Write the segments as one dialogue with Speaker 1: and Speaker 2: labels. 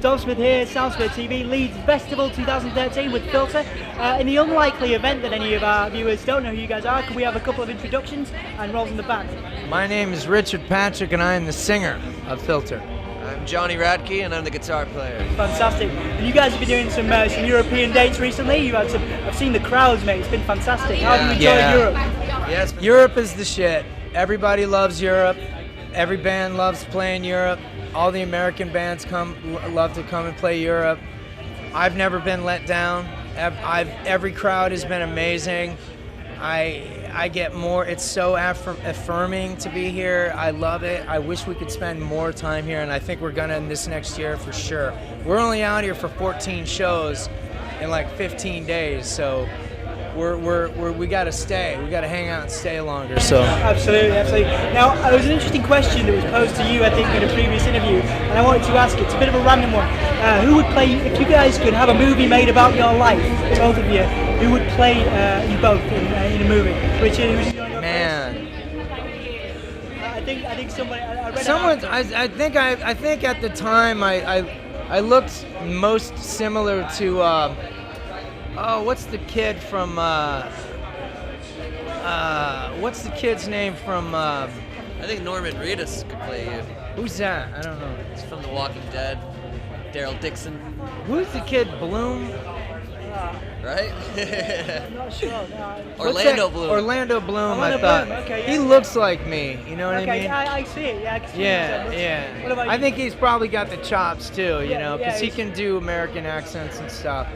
Speaker 1: Dom Smith here, Soundsphere TV, Leeds Festival 2013 with Filter. In the unlikely event that any of our viewers don't know who you guys are, can we have a couple of introductions and roles in the band?
Speaker 2: My name is Richard Patrick and I am the singer of Filter.
Speaker 3: I'm Jonny Radtke and I'm the guitar player.
Speaker 1: Fantastic. And you guys have been doing some European dates recently. You've had some, I've seen the crowds, mate. It's been fantastic. How have you enjoyed Europe?
Speaker 2: Yes, Europe is the shit. Everybody loves Europe. Every band loves playing Europe. All the American bands love to come and play Europe. I've never been let down. Every crowd has been amazing. I get more. It's so affirming to be here. I love it. I wish we could spend more time here, and I think we're gonna in this next year for sure. We're only out here for 14 shows in like 15 days, so we gotta stay. We gotta hang out and stay longer. So
Speaker 1: absolutely. Now, there was an interesting question that was posed to you, I think, in a previous interview, and I wanted to ask it. It's a bit of a random one. Who would play, if you guys could have a movie made about your life, both of you, who would play you both in a movie? Richard, who's your
Speaker 2: man.
Speaker 1: I think somebody.
Speaker 2: I think at the time I looked most similar to. Oh, what's the kid from, what's the kid's name from,
Speaker 3: I think Norman Reedus could play you.
Speaker 2: Who's that? I don't know.
Speaker 3: It's from The Walking Dead. Daryl Dixon.
Speaker 2: Who's the kid, Bloom?
Speaker 3: Right?
Speaker 1: I'm not sure. No.
Speaker 3: Orlando Bloom.
Speaker 2: Orlando Bloom,
Speaker 1: Orlando
Speaker 2: I thought.
Speaker 1: Bloom. Okay, yeah.
Speaker 2: He looks like me, you know what I mean?
Speaker 1: Okay, I see it, yeah. I can see
Speaker 2: yeah.
Speaker 1: What about
Speaker 2: I
Speaker 1: you?
Speaker 2: think he's probably got the chops too, you know, because he
Speaker 1: he's-
Speaker 2: can do American accents and stuff.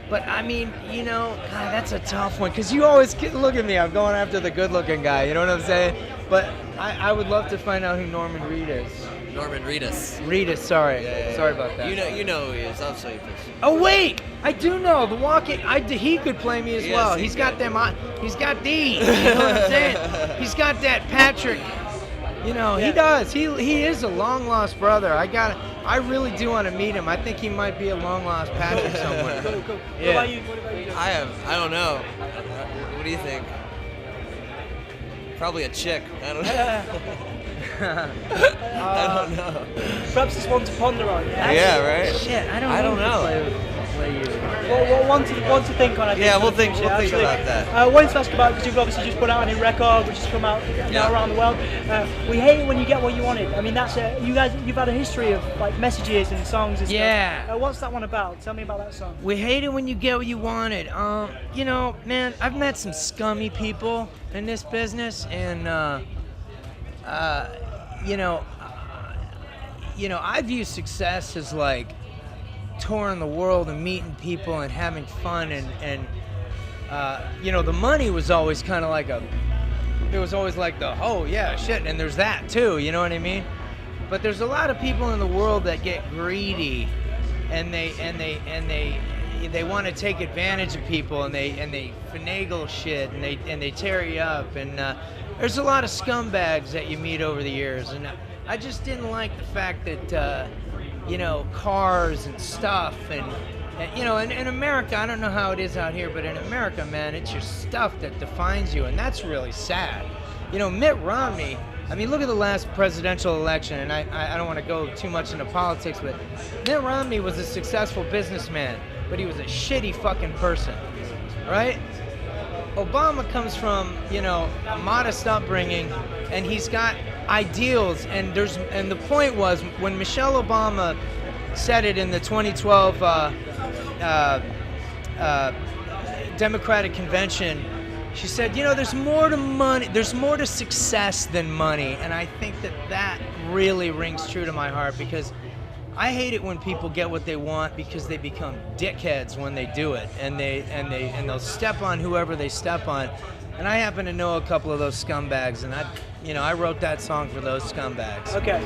Speaker 2: But I mean, you know, God, that's a tough one because you always look at me. I'm going after the good-looking guy. You know what I'm saying? But I would love to find out who Norman Reed is.
Speaker 3: Norman Reedus.
Speaker 2: Reedus, sorry.
Speaker 3: Yeah.
Speaker 2: Sorry about that.
Speaker 3: You know who he is. I'll show you this.
Speaker 2: Oh wait, I do know the walking. He could play me as well. He's got them. He's got these. You know what I'm saying? He's got that Patrick. You know, he does. He is a long lost brother. I really do want to meet him. I think he might be a long lost Patrick somewhere.
Speaker 1: Cool.
Speaker 2: Yeah.
Speaker 1: What about you?
Speaker 3: I don't know. What do you think? Probably a chick. I don't know. I don't know.
Speaker 1: Perhaps it's one to ponder on.
Speaker 3: Yeah, right?
Speaker 2: Shit, I
Speaker 3: don't know.
Speaker 2: Play you.
Speaker 1: Well, one to think on. I think,
Speaker 3: Yeah, we'll think
Speaker 1: actually.
Speaker 3: about that.
Speaker 1: I wanted to ask about, because you've obviously just put out a new record, which has come out around the world. We hate it when you get what you wanted. I mean, that's you guys. You've had a history of like messages and songs and stuff. What's that one about? Tell me about that song.
Speaker 2: We hate it when you get what you wanted. You know, man, I've met some scummy people in this business, and you know, I view success as like touring the world and meeting people and having fun, and you know, the money was always kind of like there was always like oh yeah, shit, and there's that too, you know what I mean? But there's a lot of people in the world that get greedy, and they want to take advantage of people, and they finagle shit, and they tear you up, and there's a lot of scumbags that you meet over the years, and I just didn't like the fact that you know, cars and stuff, and you know, in America, I don't know how it is out here, but in America, man, it's your stuff that defines you, and that's really sad. You know, Mitt Romney, I mean, look at the last presidential election, and I don't want to go too much into politics, but Mitt Romney was a successful businessman, but he was a shitty fucking person, right? Obama comes from, you know, a modest upbringing, and he's got ideals, and the point was when Michelle Obama said it in the 2012 Democratic Convention, she said, you know, there's more to money, there's more to success than money, and I think that really rings true to my heart, because I hate it when people get what they want because they become dickheads when they do it, and they'll step on whoever they step on. And I happen to know a couple of those scumbags, and I wrote that song for those scumbags.
Speaker 1: Okay.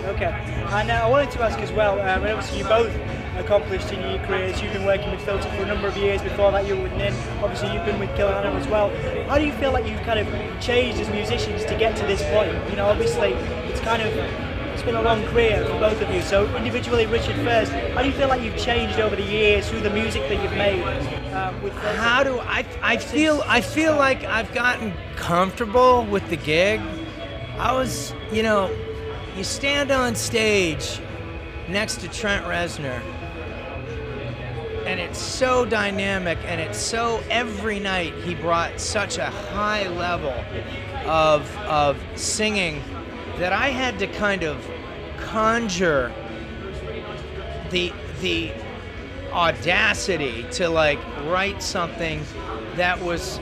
Speaker 1: And I wanted to ask as well, and obviously you both accomplished in your careers. You've been working with Filter for a number of years. Before that you were with Nin. Obviously you've been with Killhanna as well. How do you feel like you've kind of changed as musicians to get to this point? You know, obviously it's been a long career for both of you. So individually, Richard first, how do you feel like you've changed over the years through the music that you've made with Filter?
Speaker 2: How do I feel like I've gotten comfortable with the gig. I was, you know, you stand on stage next to Trent Reznor it's so dynamic, and it's so, every night he brought such a high level of singing that I had to kind of conjure the audacity to like write something that was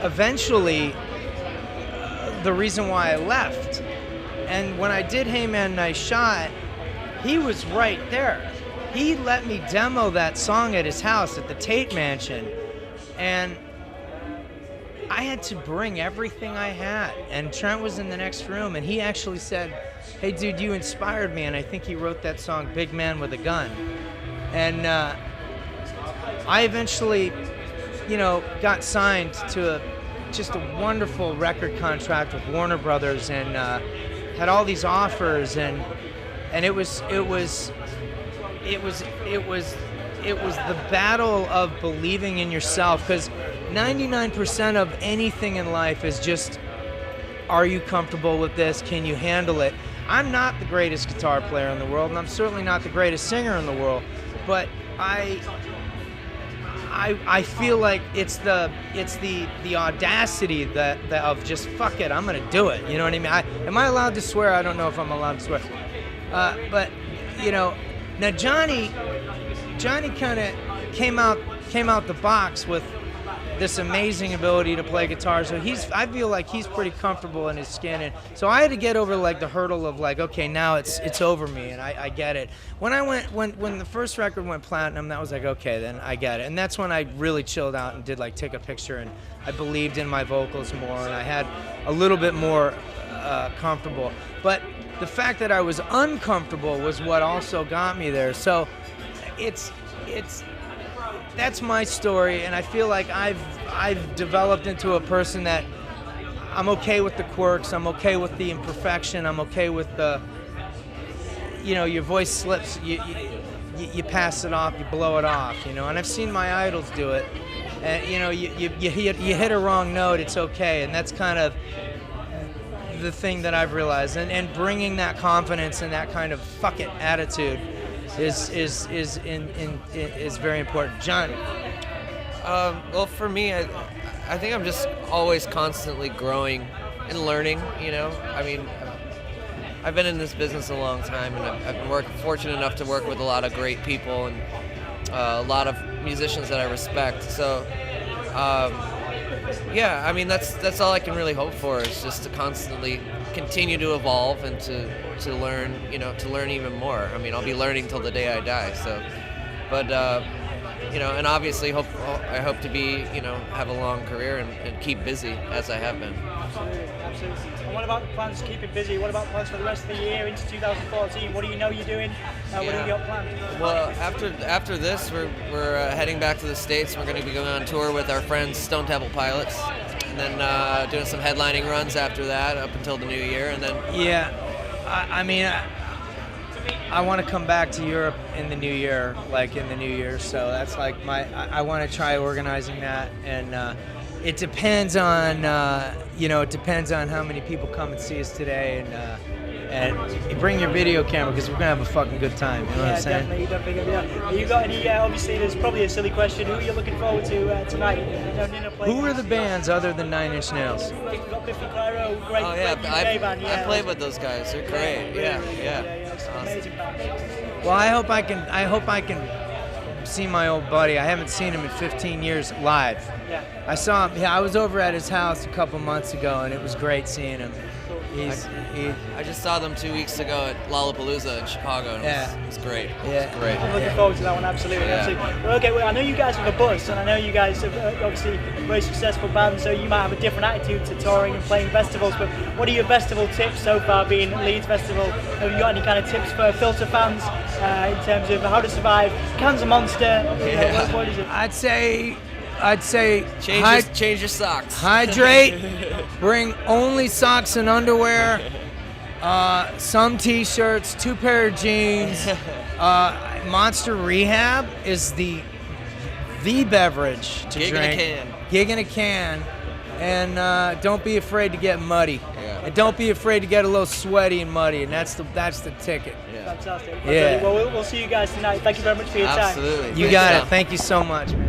Speaker 2: eventually the reason why I left. And when I did Hey Man, Nice Shot, he was right there. He let me demo that song at his house at the Tate Mansion, and I had to bring everything I had. And Trent was in the next room, and he actually said, "Hey dude, you inspired me," and I think he wrote that song Big Man with a Gun. And I eventually, got signed to just a wonderful record contract with Warner Brothers, and had all these offers, and it was the battle of believing in yourself, because 99% of anything in life is just, are you comfortable with this? Can you handle it? I'm not the greatest guitar player in the world, and I'm certainly not the greatest singer in the world, but I feel like it's the audacity that of just fuck it, I'm gonna do it. You know what I mean? Am I allowed to swear? I don't know if I'm allowed to swear. But now Jonny kind of came out the box with this amazing ability to play guitar. So I feel like he's pretty comfortable in his skin, and so I had to get over like the hurdle of like, okay, now it's over me, and I get it. When the first record went platinum, that was like, okay, then I get it, and that's when I really chilled out and did like take a picture, and I believed in my vocals more, and I had a little bit more comfortable. But the fact that I was uncomfortable was what also got me there. So that's my story, and I feel like I've developed into a person that I'm okay with the quirks, I'm okay with the imperfection, I'm okay with the, your voice slips, you pass it off, you blow it off, and I've seen my idols do it, and you hit a wrong note, it's okay, and that's kind of the thing that I've realized, and bringing that confidence and that kind of fuck it attitude is very important. John?
Speaker 3: Well, for me, I think I'm just always constantly growing and learning. I mean, I've been in this business a long time, and I've been fortunate enough to work with a lot of great people and a lot of musicians that I respect. So, yeah, I mean, that's all I can really hope for, is just to constantly continue to evolve and to learn, to learn even more. I mean, I'll be learning till the day I die. So, but and obviously I hope to be, have a long career and keep busy as I have been.
Speaker 1: Absolutely. And what about the plans to keep it busy? What about plans for the rest of the year into 2014? What do you know you're doing? What have you got planned?
Speaker 3: Well, after this, we're heading back to the States. We're going to be going on tour with our friends Stone Temple Pilots, and then doing some headlining runs after that up until the new year, and then
Speaker 2: I want to come back to Europe in the new year, so that's like I want to try organizing that, and it depends on how many people come and see us today, and bring your video camera, because we're gonna have a fucking good time. You know what I'm saying?
Speaker 1: Definitely. Have you got any? Obviously, there's probably a silly question. Who are you looking forward to tonight?
Speaker 2: Who are the bands other than Nine Inch Nails?
Speaker 1: We've got Biffy Clyro, great UK band.
Speaker 3: I played with those guys. They're great. Yeah.
Speaker 1: It's an amazing band.
Speaker 2: Well, I hope I can see my old buddy. I haven't seen him in 15 years live.
Speaker 1: Yeah.
Speaker 2: I saw him. I was over at his house a couple months ago, and it was great seeing him.
Speaker 3: I just saw them 2 weeks ago at Lollapalooza in Chicago, and it was great.
Speaker 2: Yeah.
Speaker 3: It was great.
Speaker 1: I'm looking forward to that one, absolutely. Well, okay, I know you guys have a buzz, and I know you guys have obviously a very successful band, so you might have a different attitude to touring and playing festivals, but what are your festival tips so far, being Leeds Festival? Have you got any kind of tips for Filter fans in terms of how to survive? Can's a monster. What is it?
Speaker 2: I'd say
Speaker 3: change your socks.
Speaker 2: Hydrate. Bring only socks and underwear. Some t-shirts, 2 pair of jeans. Monster Rehab is the beverage to drink.
Speaker 3: Gig in a can.
Speaker 2: And don't be afraid to get muddy.
Speaker 3: Yeah.
Speaker 2: And don't be afraid to get a little sweaty and muddy, and that's the ticket.
Speaker 3: Yeah.
Speaker 1: Fantastic.
Speaker 2: Yeah.
Speaker 1: Well, we'll see you guys tonight. Thank you very much for your time.
Speaker 3: Absolutely.
Speaker 2: You got it. Thank you so much, man.